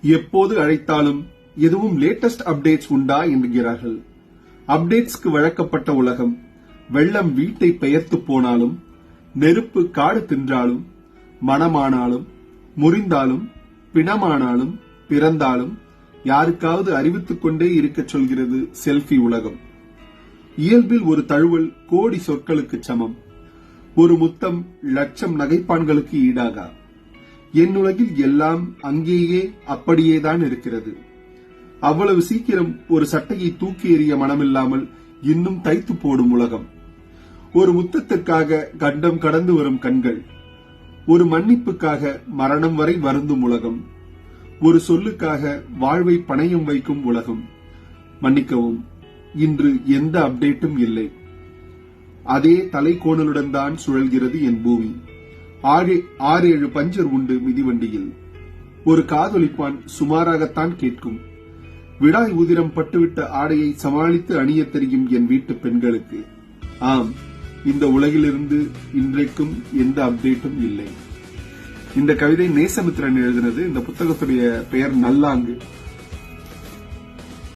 எப்போது அழைத்தாலும் எதுவும் லேட்டஸ்ட் அப்டேட்ஸ் உண்டா என்கிறார்கள். அப்டேட்ஸ்க்கு வழக்கப்பட்ட உலகம். வெள்ளம் வீட்டை பெயர்த்து போனாலும், நெருப்பு காடு தின்றாலும், மனமானாலும், முறிந்தாலும், பிணமானாலும், பிறந்தாலும் யாருக்காவது அறிவித்துக் கொண்டே இருக்கச் சொல்கிறது செல்ஃபி உலகம். இயல்பில் ஒரு தழுவல் கோடி சொற்களுக்கு சமம். ஒரு முத்தம் லட்சம் நகைப்பான்களுக்கு ஈடாகா. என் உலகில் எல்லாம் அங்கேயே அப்படியேதான் இருக்கிறது. அவ்வளவு சீக்கிரம் ஒரு சட்டையை தூக்கி எறிய மனமில்லாமல் இன்னும் தைத்து போடும் உலகம். ஒரு முத்தத்திற்காக கண்டம் கடந்து வரும் கண்கள். ஒரு மன்னிப்புக்காக மரணம் வரை வருந்தும் உலகம். ஒரு சொல்லுக்காக வாழ்வை பணயம் வைக்கும் உலகம். மன்னிக்கவும், இன்று எந்த அப்டேட்டும் இல்லை. அதே தலைக்கோணலுடன் தான் சுழல்கிறது என் பூமி. 6-7 பஞ்சர் உண்டு மிதிவண்டியில். ஒரு காதொலிப்பான் சுமாராகத்தான் கேட்கும். விடாய் உதிரம் பட்டுவிட்ட ஆடையை சமாளித்து அணிய தெரியும் என் வீட்டு பெண்களுக்கு. ஆம், இந்த உலகிலிருந்து இன்றைக்கும் எந்த அப்டேட்டும் இல்லை. இந்த கவிதை நேசமித்திரன் எழுதினது. இந்த புத்தகத்துடைய பெயர் நல்லாங்கு.